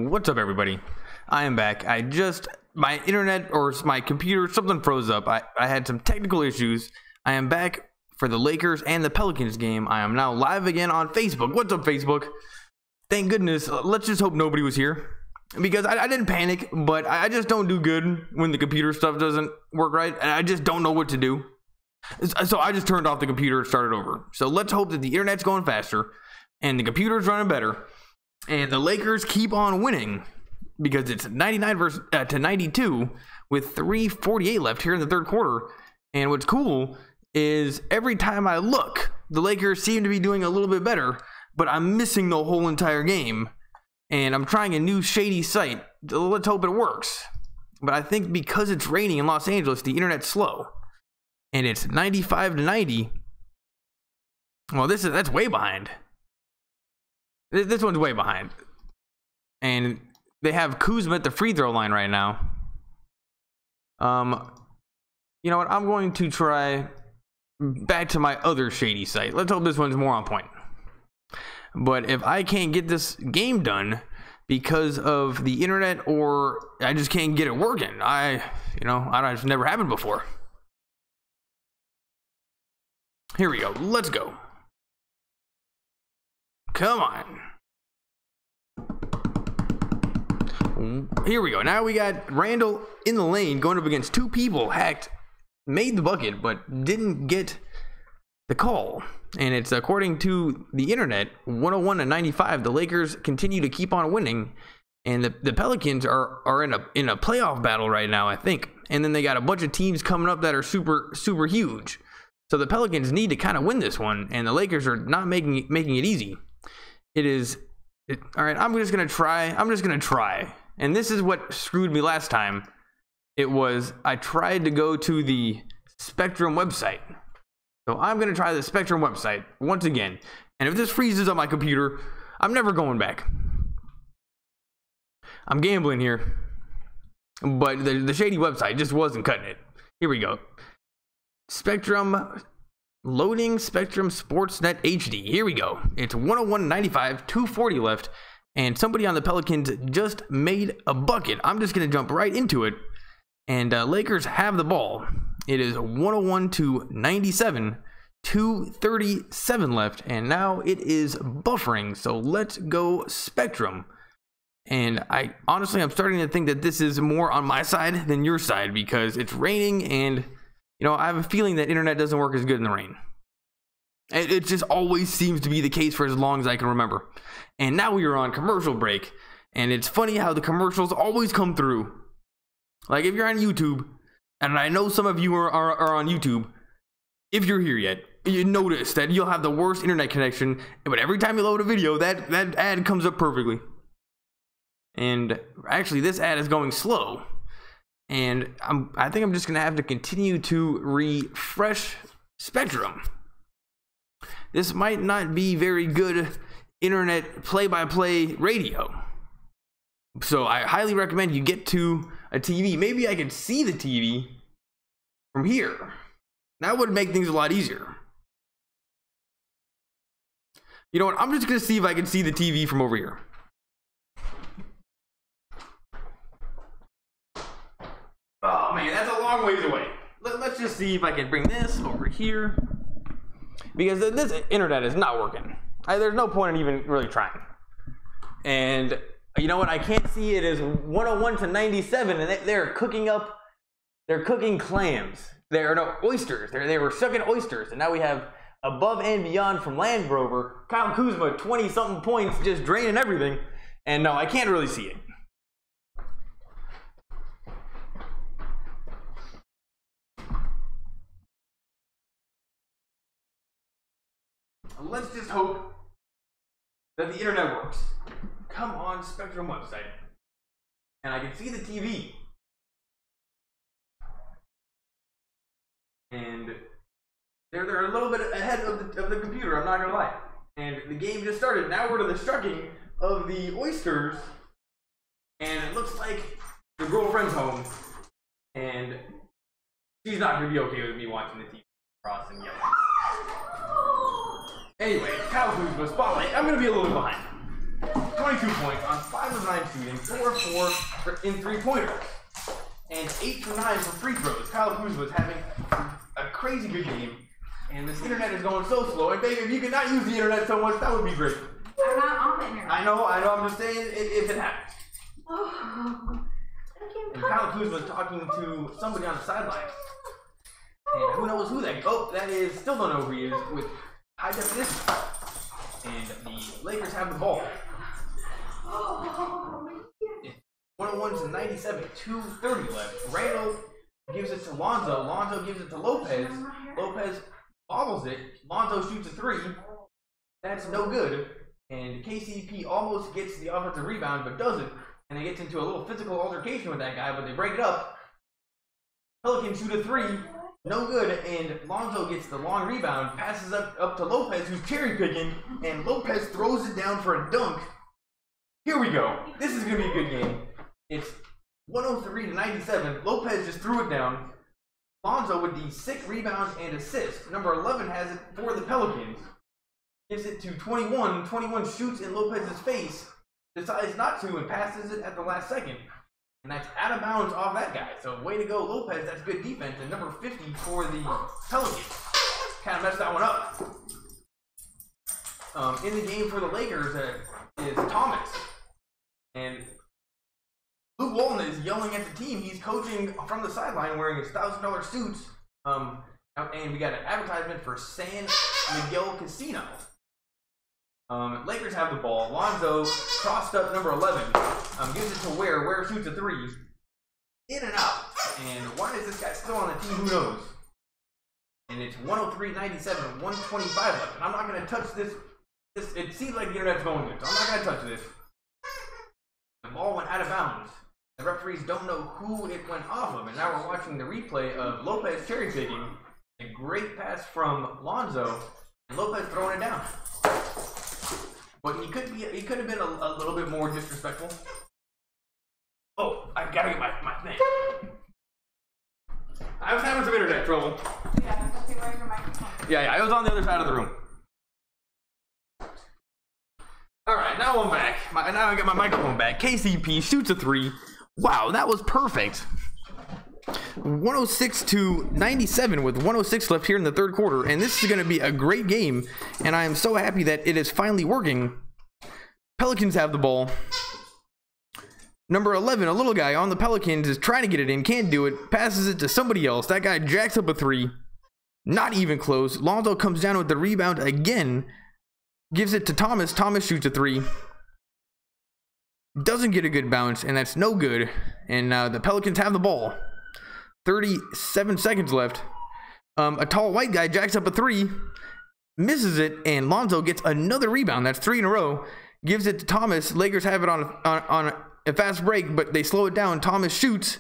What's up, everybody? I am back. My internet or my computer, something froze up. I had some technical issues. I am back for the Lakers and the Pelicans game. I am now live again on Facebook. What's up, Facebook? Thank goodness. Let's just hope nobody was here, because I didn't panic, but I just don't do good when the computer stuff doesn't work right, and I just don't know what to do. So I just turned off the computer and started over. So let's hope that the internet's going faster and the computer's running better and the Lakers keep on winning, because it's 99 to 92 with 3:48 left here in the third quarter. And what's cool is every time I look, the Lakers seem to be doing a little bit better, but I'm missing the whole entire game. And I'm trying a new shady site. Let's hope it works. But I think because it's raining in Los Angeles, the internet's slow. And it's 95 to 90. Well, that's way behind. This one's way behind. And they have Kuzma at the free throw line right now. You know what? I'm going to try back to my other shady site. Let's hope this one's more on point. But if I can't get this game done because of the internet, or I just can't get it working, it's never happened before. Here we go. Let's go. Come on. Here we go. Now we got Randall in the lane going up against two people. Hacked made the bucket but didn't get the call. And it's, according to the internet, 101 to 95. The Lakers continue to keep on winning, and the Pelicans are in a playoff battle right now, I think. And then they got a bunch of teams coming up that are super huge. So the Pelicans need to kind of win this one, and the Lakers are not making it easy. All right, I'm just gonna try. And this is what screwed me last time. I tried to go to the Spectrum website. So I'm gonna try the Spectrum website once again. And if this freezes on my computer, I'm never going back. I'm gambling here, but the shady website just wasn't cutting it. Here we go. Spectrum loading. Spectrum Sportsnet HD. Here we go. It's 101-95, 2:40 left, and somebody on the Pelicans just made a bucket. I'm just gonna jump right into it, and Lakers have the ball. It is 101 to 97, 2:37 left, and now it is buffering. So let's go Spectrum. And I'm starting to think that this is more on my side than your side, because it's raining, and I have a feeling that internet doesn't work as good in the rain. It just always seems to be the case for as long as I can remember. And now we are on commercial break, and it's funny how the commercials always come through. Like, if you're on YouTube, and I know some of you are on YouTube, if you're here yet, you notice that you'll have the worst internet connection, but every time you load a video, that ad comes up perfectly. And actually, this ad is going slow. And I think I'm just gonna have to continue to refresh Spectrum. This might not be very good internet play-by-play radio, so I highly recommend you get to a TV. Maybe I could see the TV from here. That would make things a lot easier. You know what? I'm just gonna see if I can see the TV from over here. Oh man, that's a long ways away. Let's just see if I can bring this over here, because this internet is not working. There's no point in even really trying. And you know what? I can't see it as 101 to 97, and they're cooking up. They're cooking clams. Oysters. They were sucking oysters, and now we have above and beyond from Land Rover. Kyle Kuzma, 20-something points, just draining everything. And no, I can't really see it. Let's just hope that the internet works. Come on, Spectrum website. And I can see the TV. And they're a little bit ahead of the computer, I'm not gonna lie. And the game just started. Now we're to the shucking of the oysters. And it looks like the girlfriend's home. And she's not gonna be okay with me watching the TV across and yelling. Anyway, Kyle Kuzma, spotlight. I'm going to be a little bit behind. 20 22 points on 5 of 9 shooting, 4 of 4 in three-pointers, and 8 for 9 for free throws. Kyle Kuzma was having a crazy good game, and this internet is going so slow. And baby, if you could not use the internet so much, that would be great. I'm not on the internet. I know, I'm just saying if it happens. Oh, and Kyle Kuzma was talking to somebody on the sideline. And who knows who that is? Oh, that is, still don't know who he is with high definition. And the Lakers have the ball. 101 to 97, 2:30 left. Randall gives it to Lonzo. Lonzo gives it to Lopez. Lopez bobbles it. Lonzo shoots a three. That's no good. And KCP almost gets the offensive rebound, but doesn't. And it gets into a little physical altercation with that guy, but they break it up. Pelicans shoot a three. No good, and Lonzo gets the long rebound, passes up to Lopez, who's cherry picking, and Lopez throws it down for a dunk. Here we go. This is going to be a good game. It's 103 to 97. Lopez just threw it down. Lonzo with the 6 rebounds and assist. Number 11 has it for the Pelicans. Gives it to 21. 21 shoots in Lopez's face, decides not to, and passes it at the last second. And that's out of bounds off that guy. So way to go, Lopez. That's good defense. And number 50 for the Pelicans. Kind of messed that one up. In the game for the Lakers is Thomas. And Luke Walton is yelling at the team. He's coaching from the sideline wearing his $1,000 suits. And we got an advertisement for San Miguel Casino. Lakers have the ball. Lonzo crossed up number 11. Gives it to Ware. Ware shoots a three. In and out. And why is this guy still on the team? Who knows? And it's 103-97, 125 left. And I'm not going to touch this. It seems like the internet's going good, so I'm not going to touch this. The ball went out of bounds. The referees don't know who it went off of. And now we're watching the replay of Lopez cherry picking. A great pass from Lonzo. And Lopez throwing it down. But he could have been a little bit more disrespectful. Oh, I gotta get my thing. I was having some internet trouble. Yeah, so where's your microphone? Yeah, I was on the other side of the room. Alright, now I'm back. Now I got my microphone back. KCP shoots a three. Wow, that was perfect. 106 to 97 with 106 left here in the third quarter, and this is going to be a great game, and I am so happy that it is finally working. Pelicans have the ball. Number 11, a little guy on the Pelicans, is trying to get it in, can't do it, passes it to somebody else. That guy jacks up a three, not even close. Lonzo comes down with the rebound again, gives it to Thomas. Thomas shoots a three, doesn't get a good bounce, and that's no good. And the Pelicans have the ball. 37 seconds left. A tall white guy jacks up a three, misses it, and Lonzo gets another rebound. That's 3 in a row. Gives it to Thomas. Lakers have it on a fast break, but they slow it down. Thomas shoots,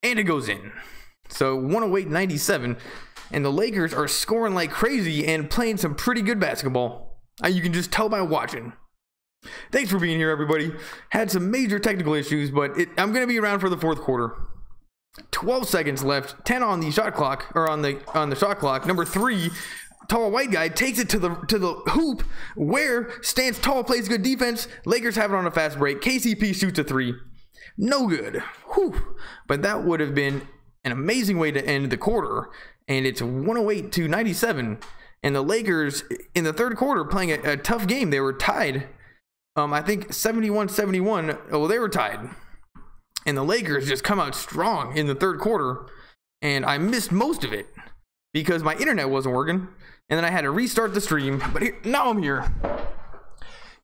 and it goes in. So 108-97, and the Lakers are scoring like crazy and playing some pretty good basketball. You can just tell by watching. Thanks for being here, everybody. Had some major technical issues, but I'm going to be around for the fourth quarter. 12 seconds left, 10 on the shot clock, or on the shot clock. Number 3, tall white guy takes it to the hoop. Ware stands tall, plays good defense. Lakers have it on a fast break. KCP shoots a three, no good. Whew. But that would have been an amazing way to end the quarter. And it's 108 to 97. And the Lakers in the third quarter playing a tough game. They were tied. I think 71-71. Well, they were tied. And the Lakers just come out strong in the third quarter. And I missed most of it because my internet wasn't working. And then I had to restart the stream. But now I'm here.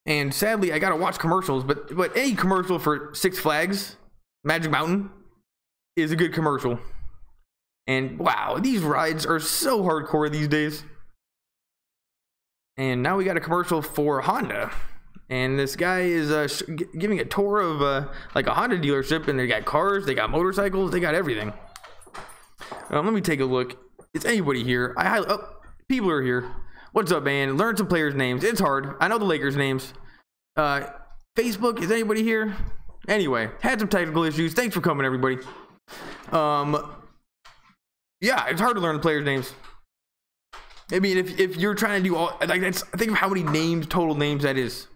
And sadly, I got to watch commercials. But any commercial for Six Flags, Magic Mountain, is a good commercial. And wow, these rides are so hardcore these days. And now we got a commercial for Honda. And this guy is giving a tour of like a Honda dealership, and they got cars, they got motorcycles, they got everything. Let me take a look. Is anybody here? People are here. What's up, man? Learn some players' names. It's hard. I know the Lakers' names. Facebook, is anybody here? Anyway, had some technical issues. Thanks for coming, everybody. Yeah, it's hard to learn the players' names. I mean, if you're trying to do all, like, that's, think of how many names, total names that is.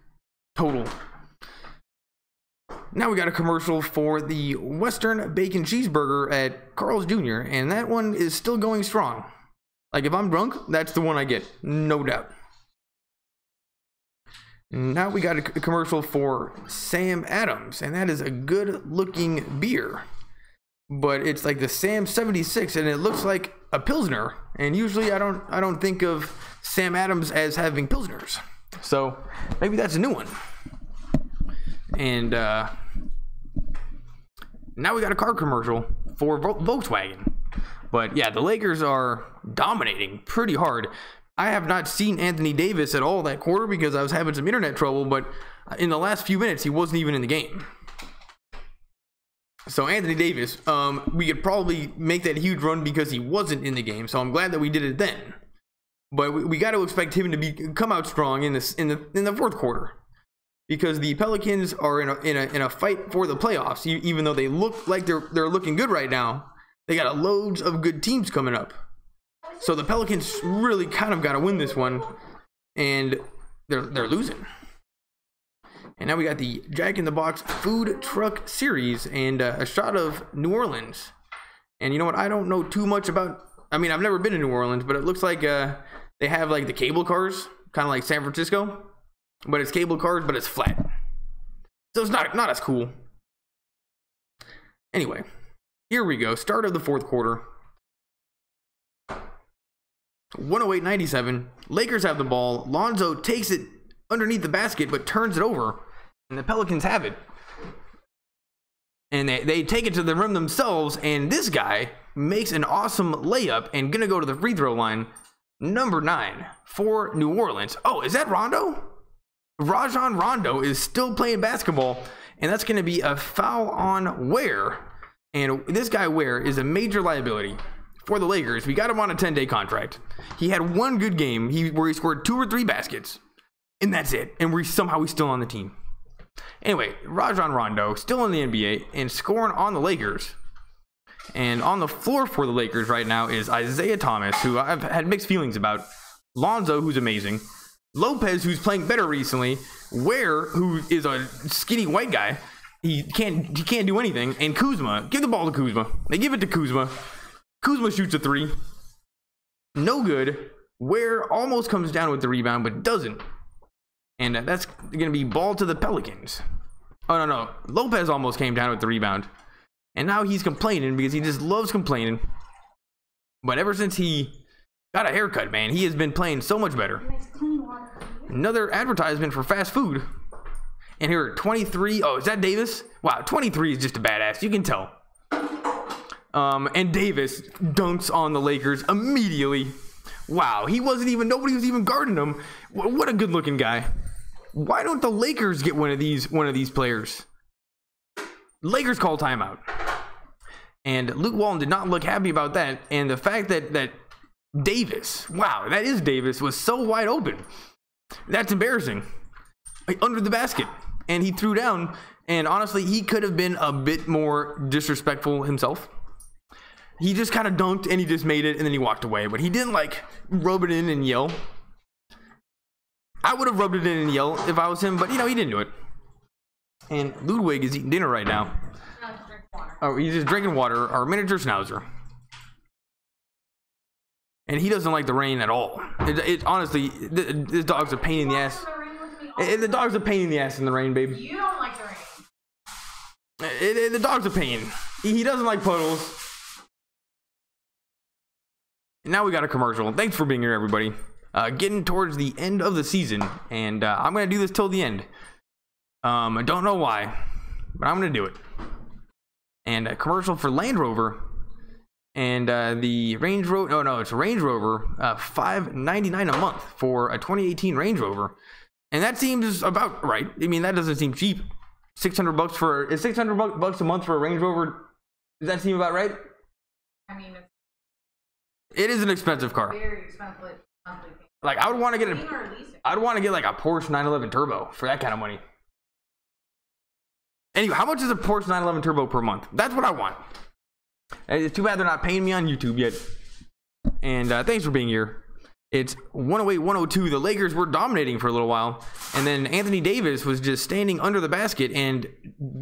Total. Now we got a commercial for the Western Bacon Cheeseburger at Carl's Jr., and that one is still going strong. Like, if I'm drunk, that's the one I get, no doubt. Now we got a commercial for Sam Adams, and that is a good-looking beer. But it's like the Sam 76, and it looks like a Pilsner. And usually I don't think of Sam Adams as having Pilsners. So maybe that's a new one. And now we got a car commercial for Volkswagen. But yeah, the Lakers are dominating pretty hard. I have not seen Anthony Davis at all that quarter because I was having some internet trouble, but in the last few minutes, he wasn't even in the game. So Anthony Davis, we could probably make that huge run because he wasn't in the game, so I'm glad that we did it then. But we got to expect him to come out strong in the fourth quarter, because the Pelicans are in a fight for the playoffs. Even though they look like they're looking good right now, they got loads of good teams coming up. So the Pelicans really kind of got to win this one, and they're losing. And now we got the Jack in the Box Food Truck Series and a shot of New Orleans. And you know what? I don't know too much about. I mean, I've never been to New Orleans, but it looks like they have like the cable cars, kind of like San Francisco, but it's cable cars, but it's flat. So it's not as cool. Anyway, here we go. Start of the fourth quarter. 108-97. Lakers have the ball. Lonzo takes it underneath the basket, but turns it over, and the Pelicans have it. And they take it to the rim themselves, and this guy makes an awesome layup and gonna go to the free throw line. Number 9 for New Orleans. Oh, is that Rondo? Rajon Rondo is still playing basketball, and that's gonna be a foul on Ware. And this guy Ware is a major liability for the Lakers. We got him on a 10-day contract. He had one good game where he scored 2 or 3 baskets, and that's it. And somehow he's still on the team. Anyway, Rajon Rondo still in the NBA and scoring on the Lakers. And on the floor for the Lakers right now is Isaiah Thomas, who I've had mixed feelings about. Lonzo, who's amazing. Lopez, who's playing better recently. Ware, who is a skinny white guy. He can't do anything. And Kuzma. Give the ball to Kuzma. They give it to Kuzma. Kuzma shoots a 3. No good. Ware almost comes down with the rebound, but doesn't. And that's going to be ball to the Pelicans. Oh, no. Lopez almost came down with the rebound. And now he's complaining because he just loves complaining. But ever since he got a haircut, man, he has been playing so much better. Another advertisement for fast food. And here, 23. Oh, is that Davis? Wow, 23 is just a badass. You can tell. And Davis dunks on the Lakers immediately. Wow, nobody was even guarding him. What a good looking guy. Why don't the Lakers get one of these players? Lakers call timeout. And Luke Walton did not look happy about that. And the fact that Davis, wow, that is Davis, was so wide open. That's embarrassing. Like, under the basket. And he threw down. And honestly, he could have been a bit more disrespectful himself. He just kind of dunked and he just made it and then he walked away. But he didn't like rub it in and yell. I would have rubbed it in and yelled if I was him, but he didn't do it. And Ludwig is eating dinner right now. Oh, he's just drinking water, our miniature schnauzer. And he doesn't like the rain at all. Honestly, this dog's a pain in the ass. The dog's a pain in the ass in the rain, baby. You don't like the rain. The dog's a pain. He doesn't like puddles. And now we got a commercial. Thanks for being here, everybody. Getting towards the end of the season, and I'm going to do this till the end. I don't know why, but I'm going to do it. And a commercial for Land Rover, and the Range Rover, no, it's Range Rover, $599 a month for a 2018 Range Rover. And that seems about right. I mean, that doesn't seem cheap. $600 is $600 a month for a Range Rover. Does that seem about right? I mean, it is an expensive car. Very expensive. Like, I would want to get like a Porsche 911 Turbo for that kind of money. Anyway, how much is a Porsche 911 Turbo per month? That's what I want. And it's too bad they're not paying me on YouTube yet. And thanks for being here. It's 108-102. The Lakers were dominating for a little while, and then Anthony Davis was just standing under the basket and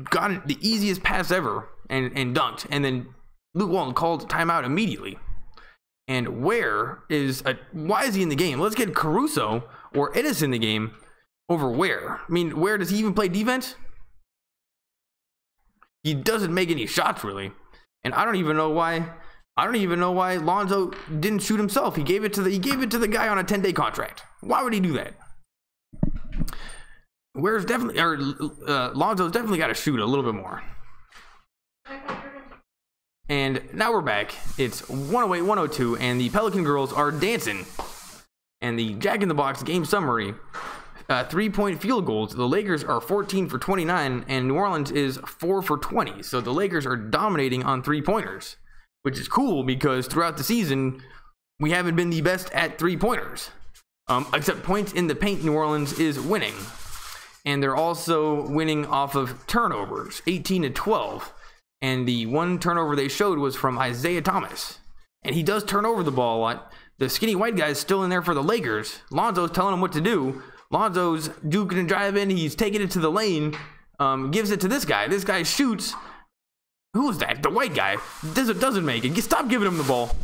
got the easiest pass ever and dunked. And then Luke Walton called timeout immediately. And why is he in the game? Let's get Caruso or Ennis in the game over Ware. I mean, Ware, does he even play defense? He doesn't make any shots really, and I don't even know why Lonzo didn't shoot himself. He gave it to the guy on a 10-day contract. Why would he do that? Lonzo's definitely got to shoot a little bit more. And now we're back. It's 108-102, and the Pelican girls are dancing. And the Jack in the Box game summary: 3-point field goals. The Lakers are 14 for 29, and New Orleans is 4 for 20. So the Lakers are dominating on 3-pointers, which is cool because throughout the season, we haven't been the best at 3-pointers. Except points in the paint, New Orleans is winning. And they're also winning off of turnovers, 18-12. And the one turnover they showed was from Isaiah Thomas. And he does turn over the ball a lot. The skinny white guy is still in there for the Lakers. Lonzo's telling him what to do. Lonzo's duking and driving. He's taking it to the lane. Gives it to this guy. This guy shoots. Who is that? The white guy. Doesn't make it. Stop giving him the ball.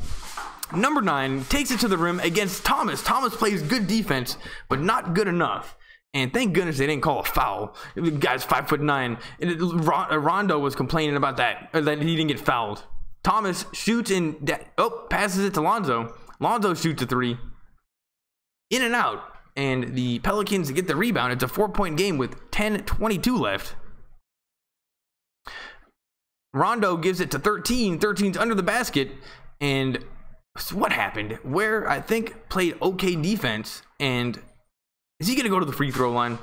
Number 9 takes it to the rim against Thomas. Thomas plays good defense, but not good enough. And thank goodness they didn't call a foul. The guy's 5'9". And Rondo was complaining about that he didn't get fouled. Thomas shoots and passes it to Lonzo. Lonzo shoots a 3. In and out. And the Pelicans get the rebound. It's a 4-point game with 10:22 left. Rondo gives it to 13. 13's under the basket. And so what happened? Where I think played okay defense. And is he going to go to the free throw line?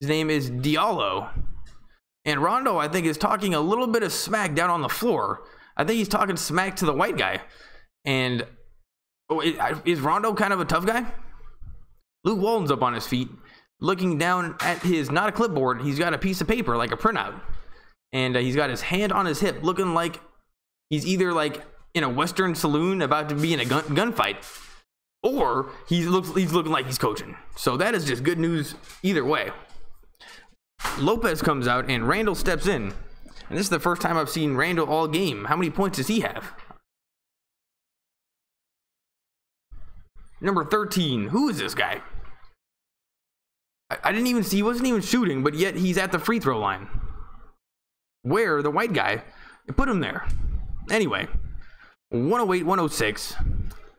His name is Diallo. And Rondo, I think, is talking a little bit of smack down on the floor. I think he's talking smack to the white guy. And is Rondo kind of a tough guy? Luke Walton's up on his feet, looking down at his, not a clipboard, he's got a piece of paper, like a printout. And he's got his hand on his hip, looking like he's either like in a Western saloon about to be in a gunfight, or he's looking like he's coaching. So that is just good news either way. Lopez comes out and Randall steps in. And this is the first time I've seen Randall all game. How many points does he have? Number 13. Who is this guy? I didn't even see. He wasn't even shooting, but yet he's at the free throw line. Where the white guy? They put him there. Anyway, 108-106.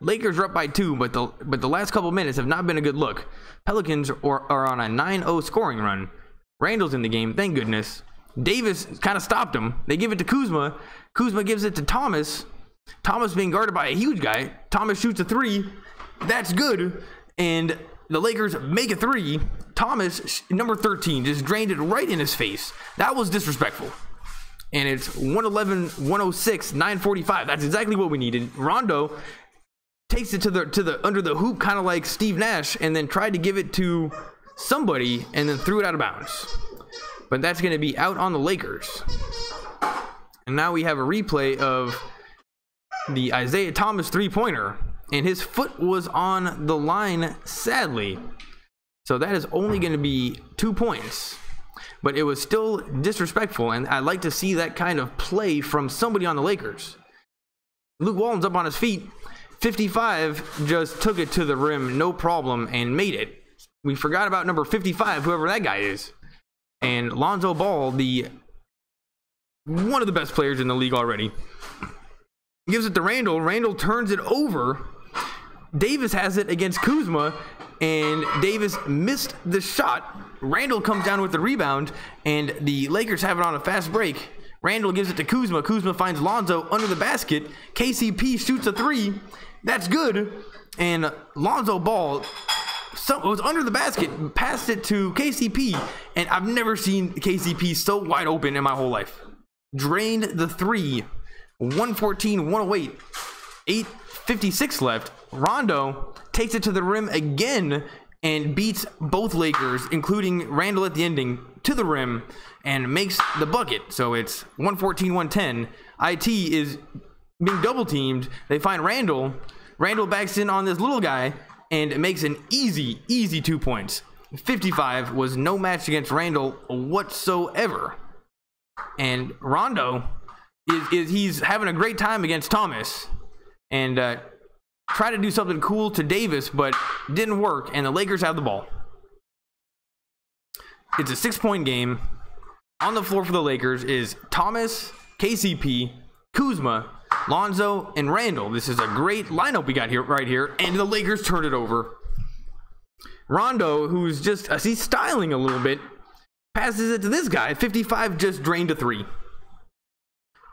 Lakers are up by 2, but the last couple minutes have not been a good look. Pelicans are on a 9-0 scoring run. Randall's in the game, thank goodness. Davis kind of stopped him. They give it to Kuzma. Kuzma gives it to Thomas. Thomas being guarded by a huge guy. Thomas shoots a 3. That's good. And the Lakers make a 3. Thomas, number 13, just drained it right in his face. That was disrespectful. And it's 111-106, 9:45. That's exactly what we needed. Rondo takes it to the under the hoop, kind of like Steve Nash, and then tried to give it to somebody and then threw it out of bounds. But that's going to be out on the Lakers. And now we have a replay of the Isaiah Thomas 3-pointer, and his foot was on the line, sadly. So that is only going to be 2 points. But it was still disrespectful, and I'd like to see that kind of play from somebody on the Lakers. Luke Walton's up on his feet. 55 just took it to the rim, no problem, and made it. We forgot about number 55, whoever that guy is. And Lonzo Ball, one of the best players in the league already, gives it to Randall. Randall turns it over. Davis has it against Kuzma, and Davis missed the shot. Randall comes down with the rebound, and the Lakers have it on a fast break. Randall gives it to Kuzma. Kuzma finds Lonzo under the basket. KCP shoots a 3. That's good. And Lonzo Ball was under the basket, passed it to KCP, and I've never seen KCP so wide open in my whole life. Drained the 3. 114-108. 8:56 left. Rondo takes it to the rim again and beats both Lakers, including Randall at the ending, to the rim and makes the bucket. So it's 114-110. IT is being double teamed. They find Randall. Randall backs in on this little guy. and makes an easy 2 points. 55 was no match against Randall whatsoever. And Rondo he's having a great time against Thomas, and tried to do something cool to Davis, but didn't work, and the Lakers have the ball. It's a 6-point game. On the floor for the Lakers is Thomas, KCP, Kuzma, Lonzo, and Randall. This is a great lineup we got here, right here, and the Lakers turned it over. Rondo, who's just, he's styling a little bit, passes it to this guy. 55 just drained a 3.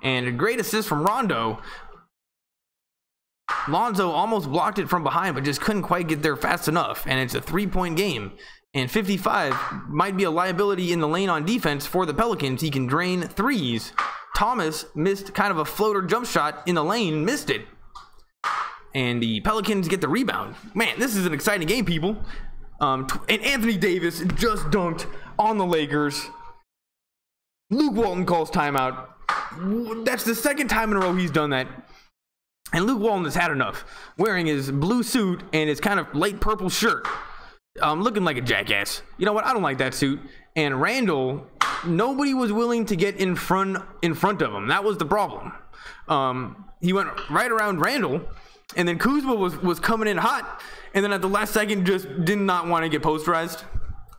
And a great assist from Rondo. Lonzo almost blocked it from behind, but just couldn't quite get there fast enough. And it's a 3-point game. And 55 might be a liability in the lane on defense for the Pelicans. He can drain 3s. Thomas missed kind of a floater jump shot in the lane, missed it. And the Pelicans get the rebound. Man, this is an exciting game, people. And Anthony Davis just dunked on the Lakers. Luke Walton calls timeout. That's the second time in a row he's done that. And Luke Walton has had enough. Wearing his blue suit and his kind of light purple shirt. Looking like a jackass. You know what? I don't like that suit. And Randall, nobody was willing to get in front of him. That was the problem. He went right around Randall, and then Kuzma was coming in hot, and then at the last second just did not want to get posterized.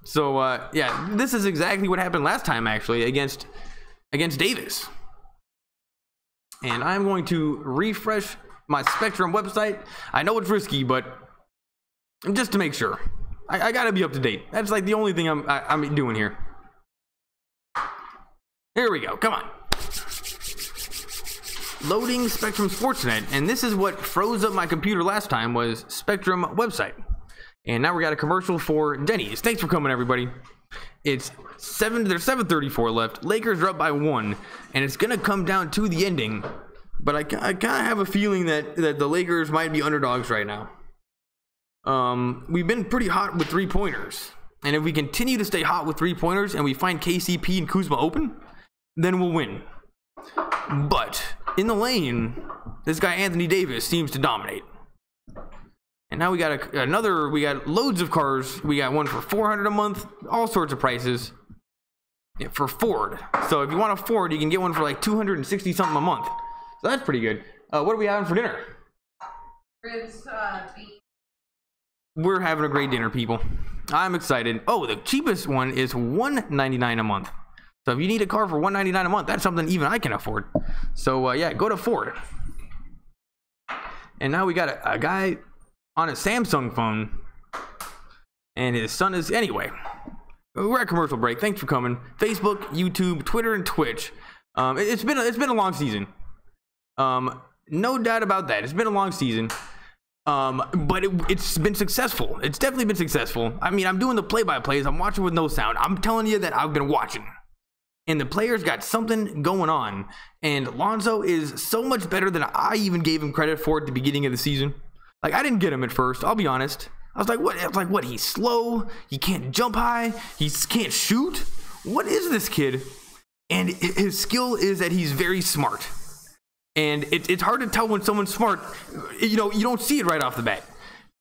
So yeah, this is exactly what happened last time, actually, against Davis. And I'm going to refresh my Spectrum website. I know it's risky, but just to make sure. I gotta be up to date. That's like the only thing I'm doing here. Here we go. Come on. Loading Spectrum Sportsnet, and this is what froze up my computer last time, was Spectrum website. And now we got a commercial for Denny's. Thanks for coming, everybody. There's 7:34 left. Lakers are up by 1, and it's gonna come down to the ending. But I kind of have a feeling that the Lakers might be underdogs right now. We've been pretty hot with 3-pointers, and if we continue to stay hot with 3-pointers and we find KCP and Kuzma open, then we'll win. But in the lane, this guy Anthony Davis seems to dominate. And now we got we got loads of cars. We got one for $400 a month, all sorts of prices. Yeah, for Ford. So if you want a Ford, you can get one for like $260 something a month. So that's pretty good. What are we having for dinner? Ribs, beef. We're having a great dinner, people. I'm excited. Oh, the cheapest one is $199 a month. So if you need a car for $199 a month, that's something even I can afford. So yeah, go to Ford. And now we got a guy on a Samsung phone, and his son is, anyway. We're at commercial break. Thanks for coming. Facebook, YouTube, Twitter, and Twitch. It's been a long season. No doubt about that. It's been a long season. But it's been successful. It's definitely been successful. I mean, I'm doing the play-by-plays. I'm watching with no sound. I'm telling you that I've been watching. And the players got something going on. And Lonzo is so much better than I even gave him credit for at the beginning of the season. Like, I didn't get him at first. I'll be honest. I was like, what? He's slow. He can't jump high. He can't shoot. What is this kid? And his skill is that he's very smart. And it's hard to tell when someone's smart. You know, you don't see it right off the bat.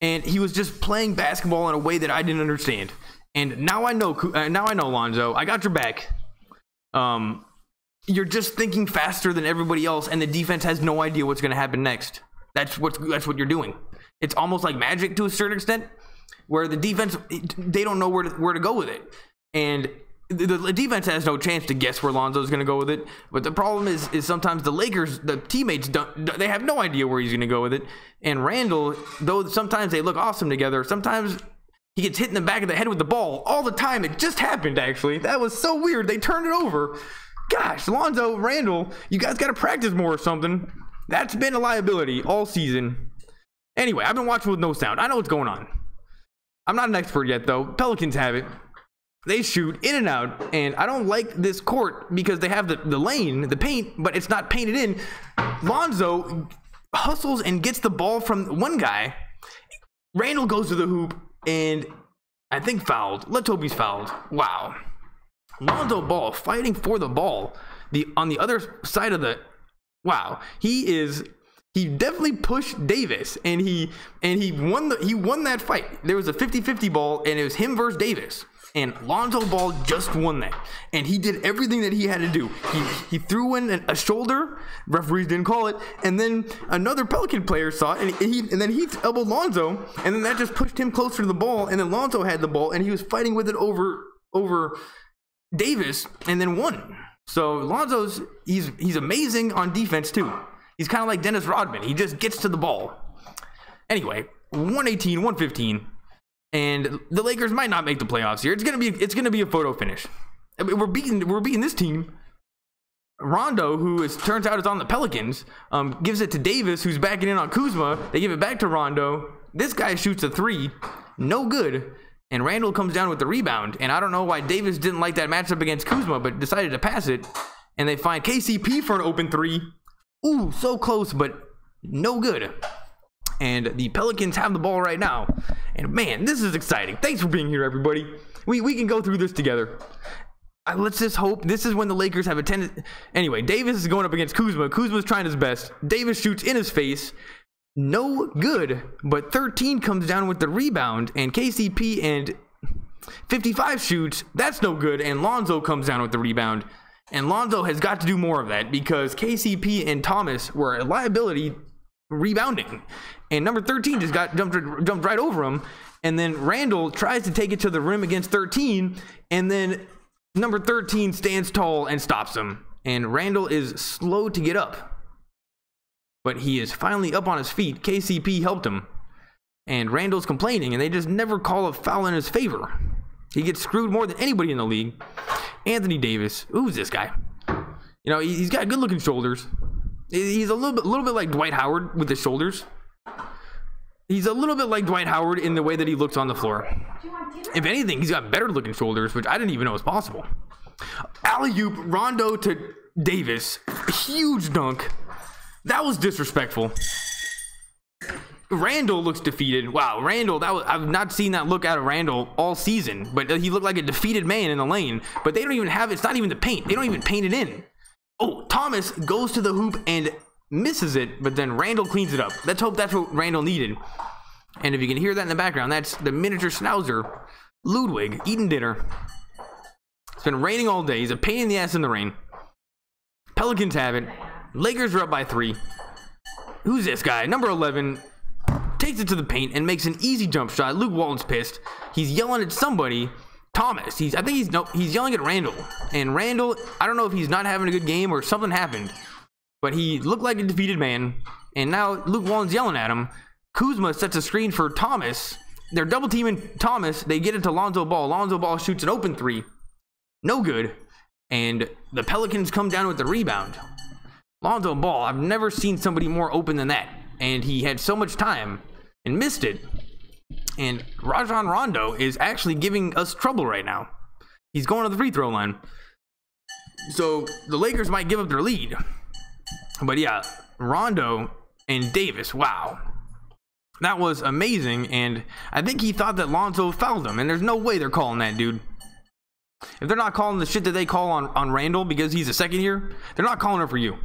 And he was just playing basketball in a way that I didn't understand. And now I know, Lonzo. I got your back. You're just thinking faster than everybody else, and the defense has no idea what's going to happen next. That's what you're doing. It's almost like magic to a certain extent, where the defense, they don't know where to go with it. And the defense has no chance to guess where Lonzo's going to go with it. But the problem is sometimes the Lakers, the teammates, they have no idea where he's going to go with it. And Randall, though sometimes they look awesome together, sometimes he gets hit in the back of the head with the ball all the time. It just happened, actually. That was so weird. They turned it over. Gosh, Lonzo, Randall, you guys got to practice more or something. That's been a liability all season. Anyway, I've been watching with no sound. I know what's going on. I'm not an expert yet, though. Pelicans have it. They shoot in and out, and I don't like this court because they have the lane, the paint, but it's not painted in. Lonzo hustles and gets the ball from one guy. Randall goes to the hoop, and I think fouled. Letobi's fouled. Wow. Lonzo Ball fighting for the ball. On the other side of the... Wow. He is He definitely pushed Davis, and he won that fight. There was a 50-50 ball, and it was him versus Davis. And Lonzo Ball just won that. And he did everything that he had to do. He threw in a shoulder. Referees didn't call it. And then another Pelican player saw it. And then he elbowed Lonzo. And then that just pushed him closer to the ball. And then Lonzo had the ball. And he was fighting with it over Davis. And then won. So Lonzo's, he's amazing on defense too. He's kind of like Dennis Rodman. He just gets to the ball. Anyway, 118, 115. And the Lakers might not make the playoffs here. It's gonna be a photo finish. I mean, we're beating this team. Rondo, who turns out is on the Pelicans, gives it to Davis, who's backing in on Kuzma. They give it back to Rondo. This guy shoots a three, no good. And Randall comes down with the rebound. And I don't know why Davis didn't like that matchup against Kuzma, but decided to pass it. And they find KCP for an open three. Ooh, so close, but no good. And the Pelicans have the ball right now. And man, this is exciting. Thanks for being here, everybody. We can go through this together. Let's just hope this is when the Lakers have attended. Anyway, Davis is going up against Kuzma. Kuzma's trying his best. Davis shoots in his face. No good. But 13 comes down with the rebound. And KCP and 55 shoots. That's no good. And Lonzo comes down with the rebound. And Lonzo has got to do more of that because KCP and Thomas were a liability rebounding. And number 13 just jumped right over him. And then Randall tries to take it to the rim against 13. And then number 13 stands tall and stops him. And Randall is slow to get up. But he is finally up on his feet. KCP helped him. And Randall's complaining. And they just never call a foul in his favor. He gets screwed more than anybody in the league. Anthony Davis. Who's this guy? You know, he's got good looking shoulders. He's a little bit like Dwight Howard with his shoulders. He's a little bit like Dwight Howard in the way that he looks on the floor. If anything, he's got better looking shoulders, which I didn't even know was possible. Alley-oop, Rondo to Davis. Huge dunk. That was disrespectful. Randall looks defeated. Wow, Randall, I've not seen that look out of Randall all season, but he looked like a defeated man in the lane. But they don't even have it. It's not even the paint. They don't even paint it in. Oh, Thomas goes to the hoop and misses it, but then Randall cleans it up. Let's hope that's what Randall needed. And if you can hear that in the background, that's the miniature schnauzer, Ludwig, eating dinner. It's been raining all day. He's a pain in the ass in the rain. Pelicans have it. Lakers are up by 3. Who's this guy? Number 11 takes it to the paint and makes an easy jump shot. Luke Walton's pissed. He's yelling at somebody. Thomas. He's yelling at Randall. And Randall, I don't know if he's not having a good game or something happened, but he looked like a defeated man. And now Luke Walton's yelling at him. Kuzma sets a screen for Thomas. They're double teaming Thomas. They get it to Lonzo Ball. Lonzo Ball shoots an open three. No good. And the Pelicans come down with the rebound. Lonzo Ball, I've never seen somebody more open than that. And he had so much time and missed it. And Rajon Rondo is actually giving us trouble right now. He's going to the free throw line. So the Lakers might give up their lead. But yeah, Rondo and Davis, wow. That was amazing. And I think he thought that Lonzo fouled him. And there's no way they're calling that, dude. If they're not calling the shit that they call on Randall because he's a second year, they're not calling it for you.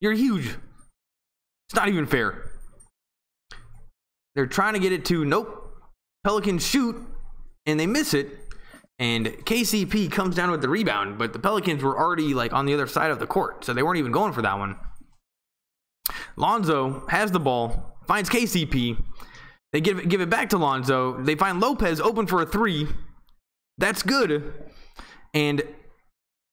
You're huge. It's not even fair. They're trying to get it to, nope. Pelicans shoot, and they miss it. And KCP comes down with the rebound, but the Pelicans were already like on the other side of the court, so they weren't even going for that one. Lonzo has the ball, finds KCP. They give it back to Lonzo. They find Lopez open for a three. That's good. And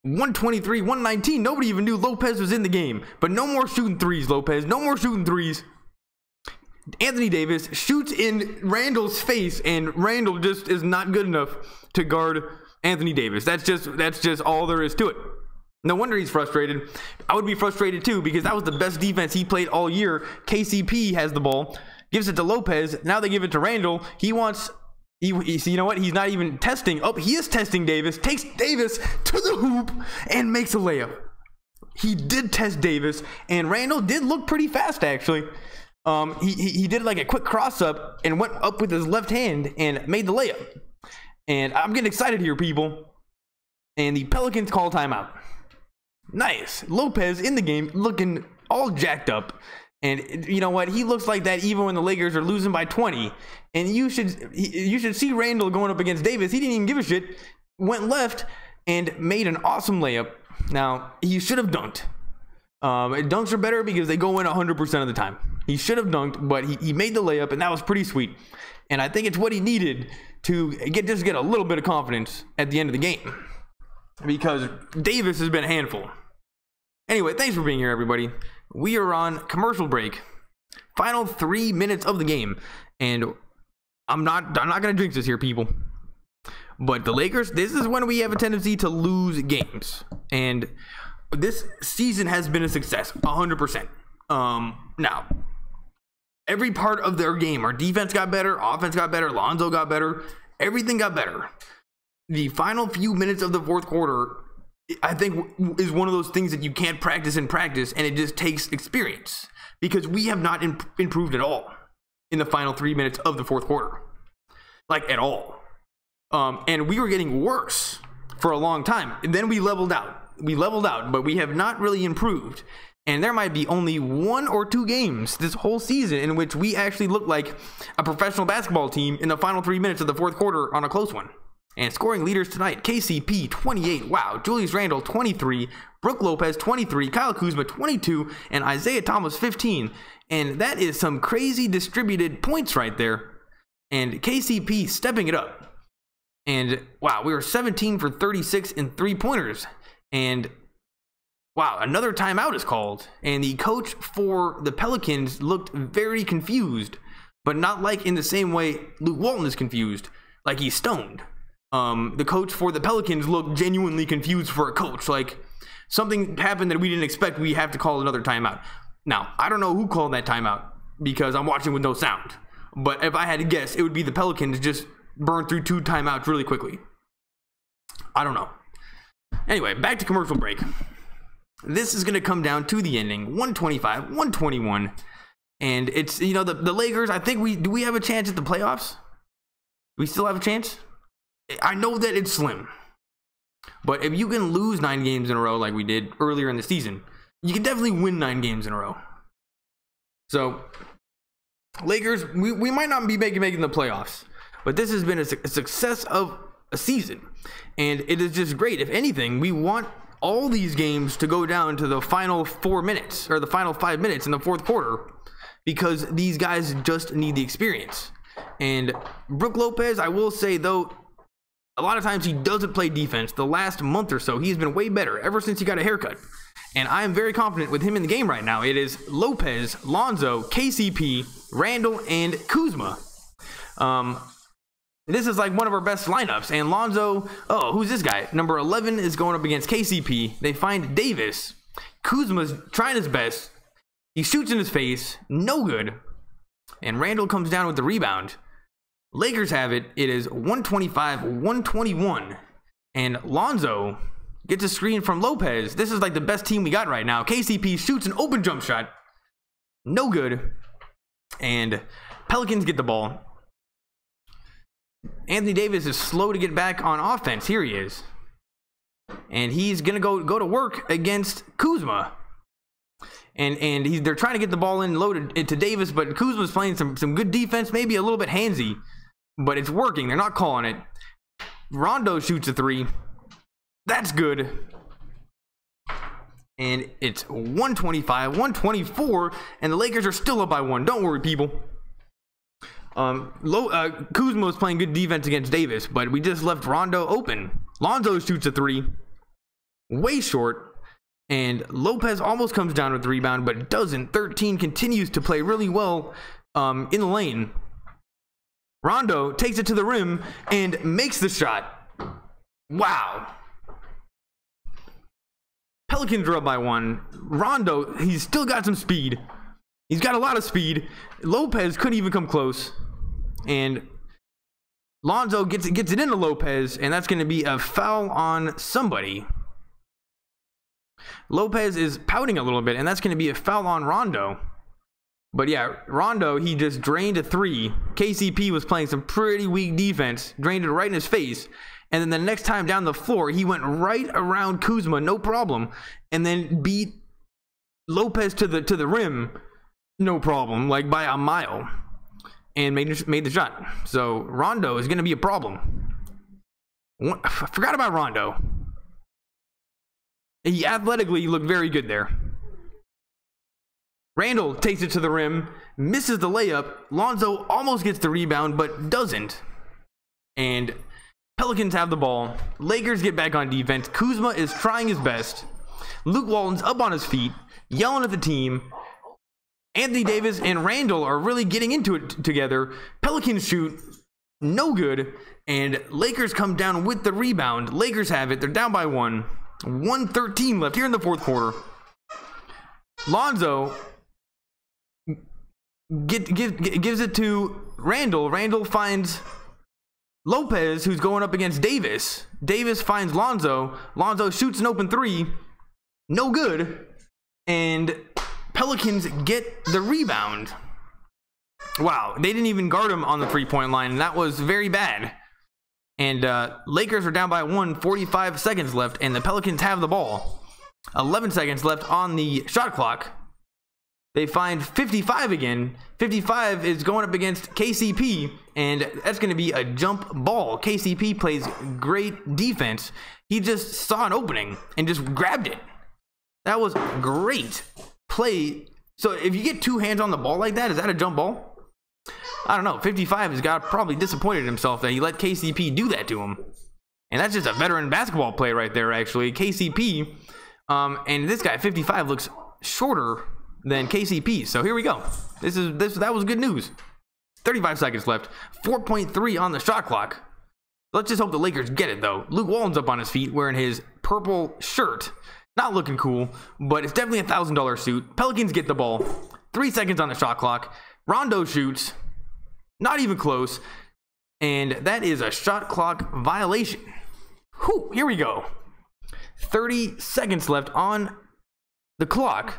123, 119. Nobody even knew Lopez was in the game. But no more shooting threes, Lopez. No more shooting threes. Anthony Davis shoots in Randall's face, and Randall just is not good enough to guard Anthony Davis. That's just all there is to it. No wonder he's frustrated. I would be frustrated too, because that was the best defense he played all year. KCP has the ball, gives it to Lopez. Now they give it to Randall. You know what? He's not even testing. Oh, he is testing Davis. Takes Davis to the hoop and makes a layup. He did test Davis, and Randall did look pretty fast, actually. He did like a quick cross up and went up with his left hand and made the layup. And I'm getting excited here, people. And the Pelicans call timeout. Nice. Lopez in the game looking all jacked up. And you know what? He looks like that even when the Lakers are losing by 20. And you should see Randall going up against Davis. He didn't even give a shit. Went left and made an awesome layup. Now, he should have dunked. Dunks are better because they go in 100% of the time. He should have dunked, but he made the layup, and that was pretty sweet. And I think it's what he needed to get a little bit of confidence at the end of the game, because Davis has been a handful. Anyway, thanks for being here, everybody. We are on commercial break. Final 3 minutes of the game, and I'm not gonna drink this here, people. But the Lakers, this is when we have a tendency to lose games, and this season has been a success, 100%. Now, every part of their game, our defense got better, offense got better, Lonzo got better, everything got better. The final few minutes of the fourth quarter, I think, is one of those things that you can't practice in practice, and it just takes experience, because we have not improved at all in the final 3 minutes of the fourth quarter, like at all. And we were getting worse for a long time, and then we leveled out. But we have not really improved. And there might be only 1 or 2 games this whole season in which we actually look like a professional basketball team in the final 3 minutes of the fourth quarter on a close one. And scoring leaders tonight: KCP 28, wow, Julius Randle 23, Brook Lopez 23, Kyle Kuzma 22, and Isaiah Thomas 15. And that is some crazy distributed points right there. And KCP stepping it up. And wow, we were 17 for 36 in 3-pointers. And wow, another timeout is called. And the coach for the Pelicans looked very confused, but not like in the same way Luke Walton is confused, like he's stoned. The coach for the Pelicans looked genuinely confused for a coach. Like, something happened that we didn't expect. We have to call another timeout. Now, I don't know who called that timeout because I'm watching with no sound. But if I had to guess, it would be the Pelicans just burned through 2 timeouts really quickly. I don't know. Anyway, back to commercial break. This is going to come down to the ending, 125-121. And it's, you know, the Lakers, I think do we have a chance at the playoffs? We still have a chance? I know that it's slim. But if you can lose 9 games in a row like we did earlier in the season, you can definitely win 9 games in a row. So, Lakers, we might not be making the playoffs, but this has been a success of a season. And it is just great. If anything, we want all these games to go down to the final 4 minutes or the final 5 minutes in the fourth quarter, because these guys just need the experience. And Brook Lopez, I will say, though, a lot of times he doesn't play defense. The last month or so, he's been way better ever since he got a haircut. And I am very confident with him in the game right now. It is Lopez, Lonzo, KCP, Randall, and Kuzma. This is like one of our best lineups. And Lonzo, oh, who's this guy? Number 11 is going up against KCP. They find Davis. Kuzma's trying his best. He shoots in his face. No good. And Randall comes down with the rebound. Lakers have it. It is 125-121. And Lonzo gets a screen from Lopez. This is like the best team we got right now. KCP shoots an open jump shot. No good. And Pelicans get the ball. Anthony Davis is slow to get back on offense. Here he is. And he's going to go to work against Kuzma. And they're trying to get the ball in loaded into Davis, but Kuzma's playing some good defense, maybe a little bit handsy, but it's working. They're not calling it. Rondo shoots a 3. That's good. And it's 125-124, and the Lakers are still up by 1. Don't worry, people. Kuzma was playing good defense against Davis, but we just left Rondo open. Lonzo shoots a 3. Way short. And Lopez almost comes down with the rebound, but doesn't. 13 continues to play really well in the lane. Rondo takes it to the rim and makes the shot. Wow. Pelicans are up by 1. Rondo, he's still got some speed. He's got a lot of speed. Lopez couldn't even come close. And Lonzo gets it into Lopez, and that's going to be a foul on somebody. Lopez is pouting a little bit, and that's going to be a foul on Rondo. But yeah, Rondo, he just drained a 3. KCP was playing some pretty weak defense, drained it right in his face. And then the next time down the floor, he went right around Kuzma, no problem, and then beat Lopez to the rim, no problem, like by a mile, and made the shot. So Rondo is going to be a problem. I forgot about Rondo. He athletically looked very good there. Randall takes it to the rim, misses the layup. Lonzo almost gets the rebound, but doesn't. And Pelicans have the ball. Lakers get back on defense. Kuzma is trying his best. Luke Walton's up on his feet, yelling at the team. Anthony Davis and Randall are really getting into it together. Pelicans shoot, no good. And Lakers come down with the rebound. Lakers have it. They're down by 1. 1:13 left here in the fourth quarter. Lonzo gives it to Randall. Randall finds Lopez, who's going up against Davis. Davis finds Lonzo. Lonzo shoots an open 3. No good. And Pelicans get the rebound. Wow, they didn't even guard him on the 3-point line, and that was very bad. And Lakers are down by 1, 45 seconds left, and the Pelicans have the ball. 11 seconds left on the shot clock. They find 55 again. 55 is going up against KCP, and that's going to be a jump ball. KCP plays great defense. He just saw an opening and just grabbed it. That was great play. So if you get 2 hands on the ball like that, is that a jump ball? I don't know. 55 has got probably disappointed himself that he let KCP do that to him. And that's just a veteran basketball play right there, actually. KCP, and this guy, 55, looks shorter than KCP. So here we go. That was good news. 35 seconds left. 4.3 on the shot clock. Let's just hope the Lakers get it, though. Luke Walton's up on his feet wearing his purple shirt. Not looking cool, but it's definitely a $1,000 suit. Pelicans get the ball. 3 seconds on the shot clock. Rondo shoots. Not even close. And that is a shot clock violation. Whew, here we go. 30 seconds left on the clock.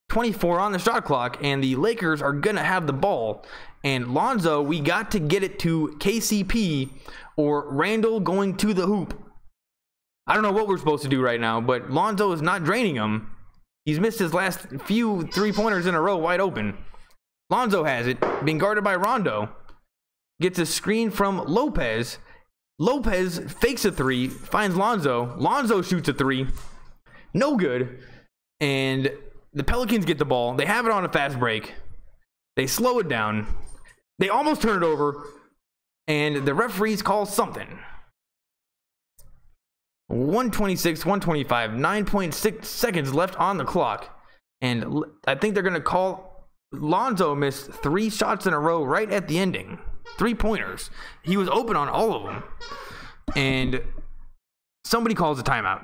24 on the shot clock. And the Lakers are going to have the ball. And Lonzo, we got to get it to KCP or Randall going to the hoop. I don't know what we're supposed to do right now, but Lonzo is not draining him. He's missed his last few 3-pointers in a row wide open. Lonzo has it, being guarded by Rondo. Gets a screen from Lopez. Lopez fakes a 3, finds Lonzo. Lonzo shoots a 3. No good. And the Pelicans get the ball. They have it on a fast break. They slow it down. They almost turn it over. And the referees call something. 126, 125, 9.6 seconds left on the clock. And I think they're going to call Lonzo missed 3 shots in a row right at the ending. 3-pointers. He was open on all of them. And somebody calls a timeout.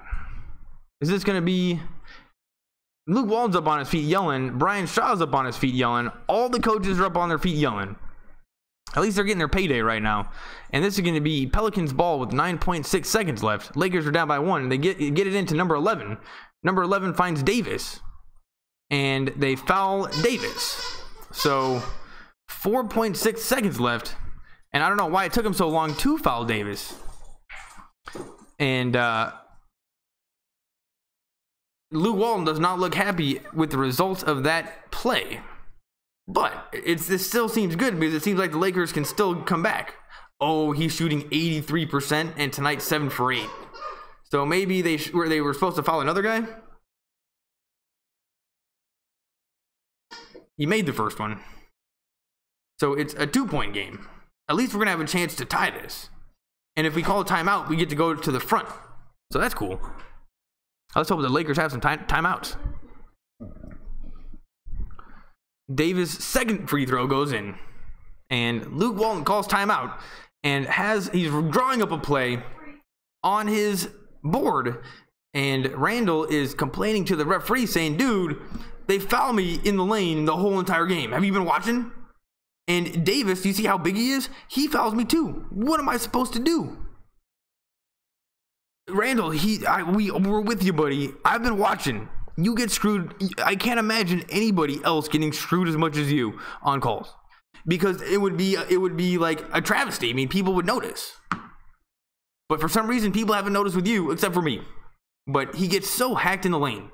Is this going to be... Luke Walton's up on his feet yelling. Brian Shaw's up on his feet yelling. All the coaches are up on their feet yelling. At least they're getting their payday right now. And this is going to be Pelicans ball with 9.6 seconds left. Lakers are down by 1. They get it into number 11. Number 11 finds Davis. And they foul Davis. So 4.6 seconds left. And I don't know why it took him so long to foul Davis. And Luke Walton does not look happy with the results of that play. But this still seems good because it seems like the Lakers can still come back. Oh, he's shooting 83% and tonight 7 for 8. So maybe they were supposed to foul another guy. He made the first one. So it's a 2-point game. At least we're going to have a chance to tie this. And if we call a timeout, we get to go to the front. So that's cool. Let's hope the Lakers have some timeouts. Davis' second free throw goes in. And Luke Walton calls timeout. And he's drawing up a play on his board. And Randall is complaining to the referee saying, dude, they foul me in the lane the whole entire game. Have you been watching? And Davis, you see how big he is? He fouls me too. What am I supposed to do? Randall, we're with you, buddy. I've been watching. You get screwed. I can't imagine anybody else getting screwed as much as you on calls. Because it would be like a travesty. I mean, people would notice. But for some reason, people haven't noticed with you, except for me. But he gets so hacked in the lane.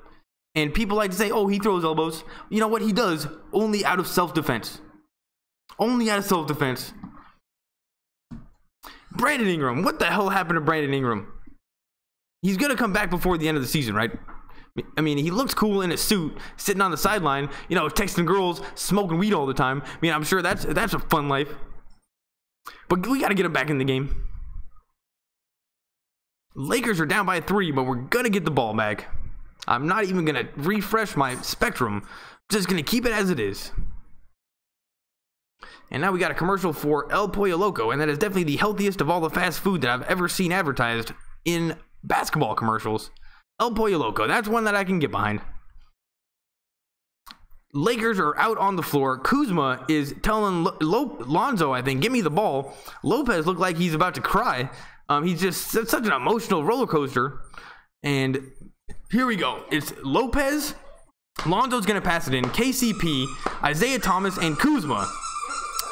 And people like to say, oh, he throws elbows. You know what? He does, only out of self-defense. Only out of self-defense. Brandon Ingram. What the hell happened to Brandon Ingram? He's going to come back before the end of the season, right? I mean, he looks cool in a suit, sitting on the sideline, you know, texting girls, smoking weed all the time. I mean, I'm sure that's a fun life. But we got to get him back in the game. Lakers are down by 3, but we're going to get the ball back. I'm not even going to refresh my spectrum. I'm just going to keep it as it is. And now we got a commercial for El Pollo Loco, and that is definitely the healthiest of all the fast food that I've ever seen advertised in basketball commercials. El Pollo Loco, that's one that I can get behind. Lakers are out on the floor. Kuzma is telling Lonzo, I think, give me the ball. Lopez looked like he's about to cry. He's just such an emotional roller coaster. And here we go. It's Lopez. Lonzo's going to pass it in. KCP, Isaiah Thomas, and Kuzma.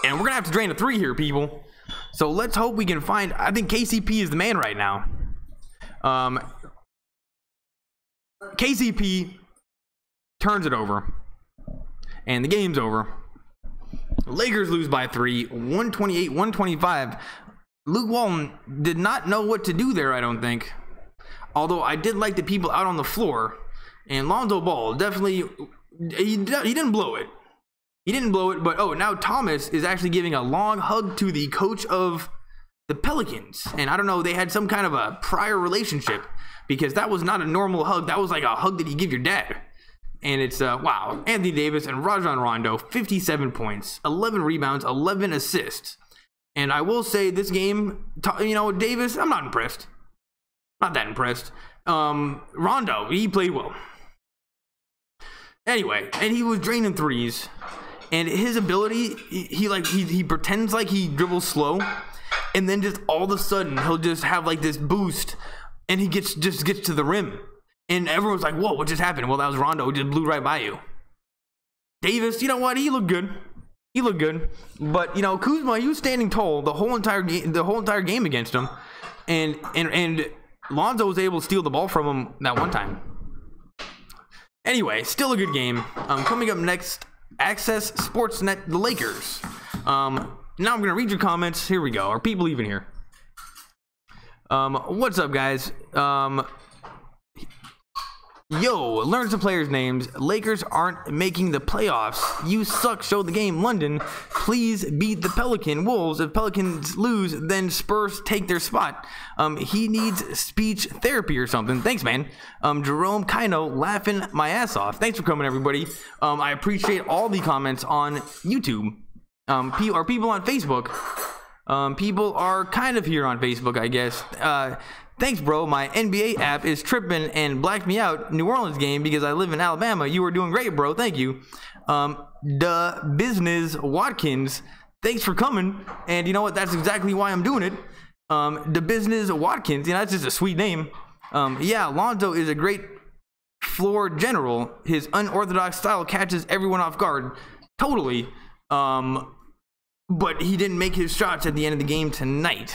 And we're going to have to drain a 3 here, people. So let's hope we can find... I think KCP is the man right now. KCP turns it over. And the game's over. Lakers lose by 3. 128-125. Luke Walton did not know what to do there, I don't think. Although I did like the people out on the floor. And Lonzo Ball definitely... He didn't blow it. He didn't blow it, but now Thomas is actually giving a long hug to the coach of the Pelicans. And I don't know, they had some kind of a prior relationship, because that was not a normal hug. That was like a hug that you give your dad. And it's, wow. Anthony Davis and Rajon Rondo, 57 points, 11 rebounds, 11 assists. And I will say this game, you know, Davis, I'm not impressed. Not that impressed. Rondo, he played well. Anyway, and he was draining threes. And his ability, he pretends like he dribbles slow, and then just all of a sudden he'll just have like this boost, and he gets to the rim, and everyone's like, "Whoa, what just happened?" Well, that was Rondo, who just blew right by you. Davis, you know what? He looked good. He looked good, but you know, Kuzma, he was standing tall the whole entire game against him, and Lonzo was able to steal the ball from him that one time. Anyway, still a good game. Coming up next, Access Sportsnet, the Lakers. Now I'm gonna read your comments. Here we go. Are people even here? What's up, guys? Yo, learn some players' names. Lakers aren't making the playoffs. You suck. Show the game. London, please beat the Wolves. If Pelicans lose, then Spurs take their spot. He needs speech therapy or something. Thanks, man. Jerome Kino, laughing my ass off. Thanks for coming, everybody. I appreciate all the comments on YouTube. Are people on Facebook? People are kind of here on Facebook, I guess. Thanks, bro. My NBA app is tripping and blacked me out New Orleans game because I live in Alabama. You were doing great, bro. Thank you. The Business Watkins, thanks for coming. And you know what? That's exactly why I'm doing it. The Business Watkins, you know, that's just a sweet name. Yeah, Lonzo is a great floor general. His unorthodox style catches everyone off guard. Totally. But he didn't make his shots at the end of the game tonight.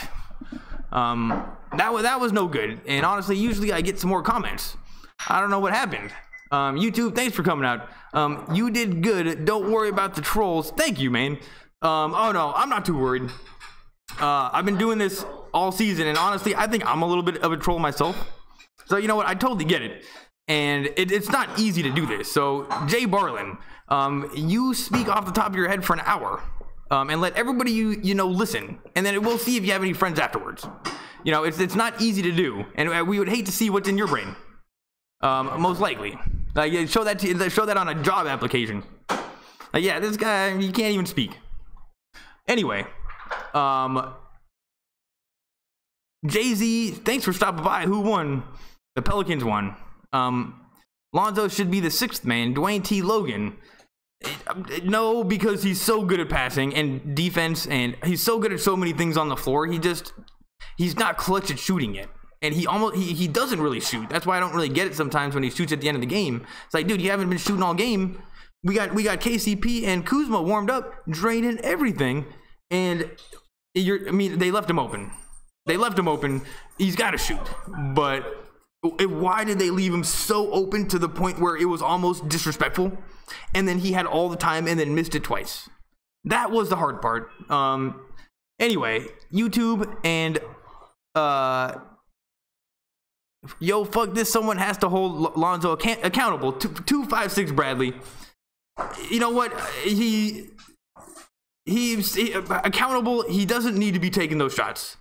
That was no good. And honestly, usually I get some more comments. I don't know what happened. YouTube, thanks for coming out. You did good. Don't worry about the trolls. Thank you, man. Oh no, I'm not too worried. I've been doing this all season, and honestly, I think I'm a little bit of a troll myself. So you know what? I totally get it. And it's not easy to do this. So Jay Barlin, you speak off the top of your head for an hour. And let everybody you know listen, and then we'll see if you have any friends afterwards. You know, it's not easy to do, and we would hate to see what's in your brain. Most likely, like show that on a job application. Like, yeah, this guy, you can't even speak. Anyway, Jay-Z, thanks for stopping by. Who won? The Pelicans won. Lonzo should be the 6th man. Dwayne T. Logan. No, because he's so good at passing and defense, and he's so good at so many things on the floor. He's not clutch at shooting yet, and he doesn't really shoot. That's why I don't really get it sometimes when he shoots at the end of the game. It's like, dude, you haven't been shooting all game. We got KCP and Kuzma warmed up, draining everything, and they left him open. He's got to shoot, but Why did they leave him so open to the point where it was almost disrespectful? And then he had all the time and then missed it twice. That was the hard part. Anyway, YouTube and yo, fuck this. Someone has to hold Lonzo accountable. 256 Bradley. You know what? He's accountable. He doesn't need to be taking those shots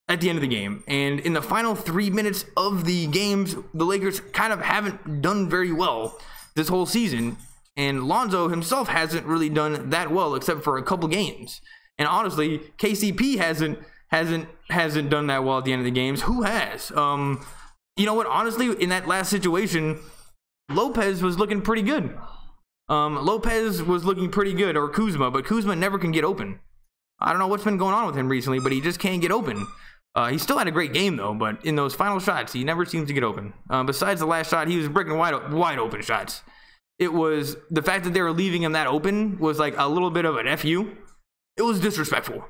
at the end of the game. And in the final 3 minutes of the games, the Lakers kind of haven't done very well this whole season. And Lonzo himself hasn't really done that well except for a couple games. And honestly, KCP hasn't done that well at the end of the games. Who has? You know what? Honestly, in that last situation, Lopez was looking pretty good. Lopez was looking pretty good, or Kuzma, but Kuzma never can get open. I don't know what's been going on with him recently, but he just can't get open. He still had a great game though, but in those final shots, he never seems to get open. Besides the last shot, he was breaking wide open shots. It was the fact that they were leaving him that open was like a little bit of an FU. It was disrespectful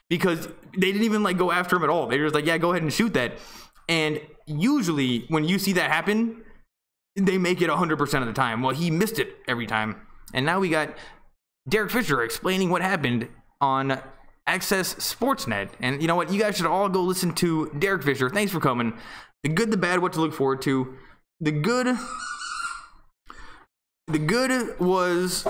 because they didn't even like go after him at all. They were just like, yeah, go ahead and shoot that. And usually when you see that happen, they make it 100% of the time. Well, he missed it every time. And now we got Derek Fisher explaining what happened on Access Sportsnet. And you know what? You guys should all go listen to Derek Fisher. Thanks for coming. The good, the bad, what to look forward to. The good was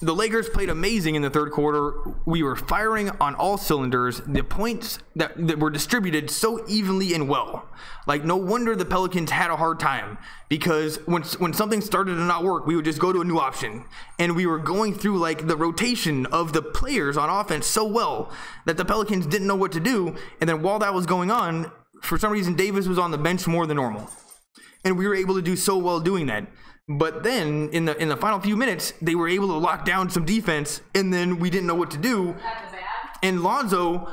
the Lakers played amazing in the third quarter. We were firing on all cylinders. The points that were distributed so evenly and well. Like, no wonder the Pelicans had a hard time, because when something started to not work, we would just go to a new option. And we were going through like the rotation of the players on offense so well that the Pelicans didn't know what to do. And then while that was going on, for some reason, Davis was on the bench more than normal. And we were able to do so well doing that. But then in the final few minutes, they were able to lock down some defense, and then we didn't know what to do. And Lonzo,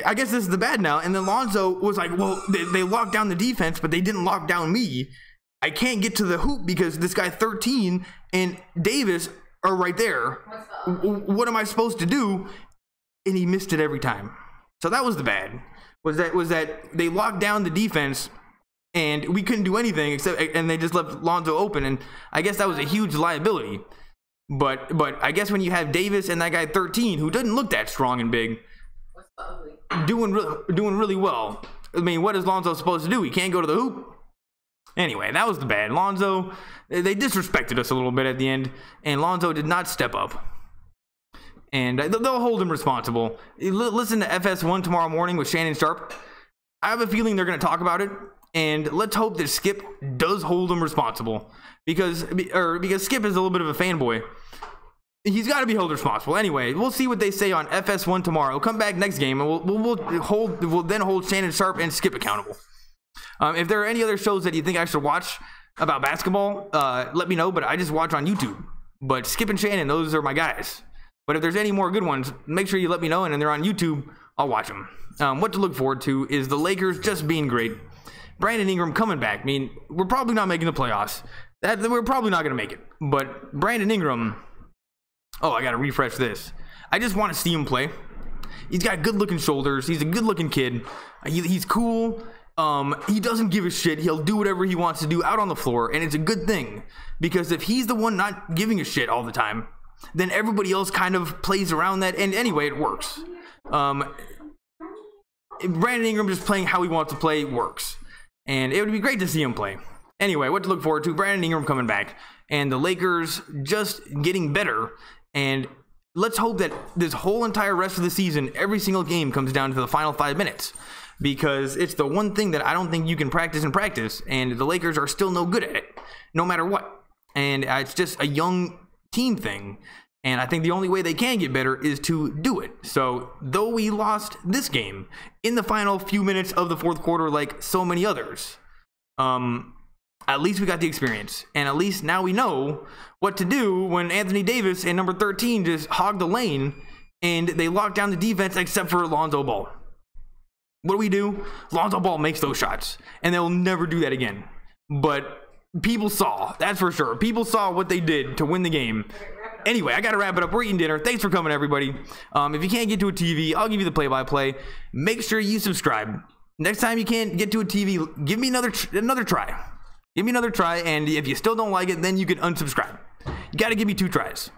I guess this is the bad now. And then Lonzo was like, well, they locked down the defense, but they didn't lock down me. I can't get to the hoop because this guy 13 and Davis are right there. What am I supposed to do? And he missed it every time. So that was the bad. Was that they locked down the defense, and we couldn't do anything and they just left Lonzo open. And I guess that was a huge liability. But I guess when you have Davis and that guy 13, who doesn't look that strong and big, doing really well. I mean, what is Lonzo supposed to do? He can't go to the hoop. Anyway, that was the bad. Lonzo, they disrespected us a little bit at the end, and Lonzo did not step up. And they'll hold him responsible. Listen to FS1 tomorrow morning with Shannon Sharp. I have a feeling they're going to talk about it. And let's hope that Skip does hold him responsible, because Skip is a little bit of a fanboy. He's got to be held responsible. Anyway, we'll see what they say on FS1 tomorrow. We'll come back next game, and we'll then hold Shannon Sharp and Skip accountable. If there are any other shows that you think I should watch about basketball, let me know. But I just watch on YouTube. But Skip and Shannon, those are my guys. But if there's any more good ones, make sure you let me know. And they're on YouTube, I'll watch them. What to look forward to is the Lakers just being great. Brandon Ingram coming back. I mean, we're probably not making the playoffs. We're probably not going to make it. But Brandon Ingram, oh, I got to refresh this. I just want to see him play. He's got good-looking shoulders. He's a good-looking kid. He's cool. He doesn't give a shit. He'll do whatever he wants to do out on the floor, and it's a good thing. Because if he's the one not giving a shit all the time, then everybody else kind of plays around that, and anyway, it works. Brandon Ingram just playing how he wants to play works. And it would be great to see him play. Anyway, what to look forward to, Brandon Ingram coming back, and the Lakers just getting better. And let's hope that this whole entire rest of the season, every single game comes down to the final 5 minutes, because it's the one thing that I don't think you can practice, and the Lakers are still no good at it, no matter what. And it's just a young team thing. And I think the only way they can get better is to do it. So, though we lost this game in the final few minutes of the fourth quarter like so many others, at least we got the experience. And at least now we know what to do when Anthony Davis and number 13 just hog the lane and they lock down the defense except for Lonzo Ball. What do? Lonzo Ball makes those shots. And they'll never do that again. But people saw, that's for sure. People saw what they did to win the game. Anyway, I got to wrap it up. We're eating dinner. Thanks for coming, everybody. If you can't get to a TV, I'll give you the play-by-play. Make sure you subscribe. Next time you can't get to a TV, give me another try. Give me another try, and if you still don't like it, then you can unsubscribe. You got to give me 2 tries.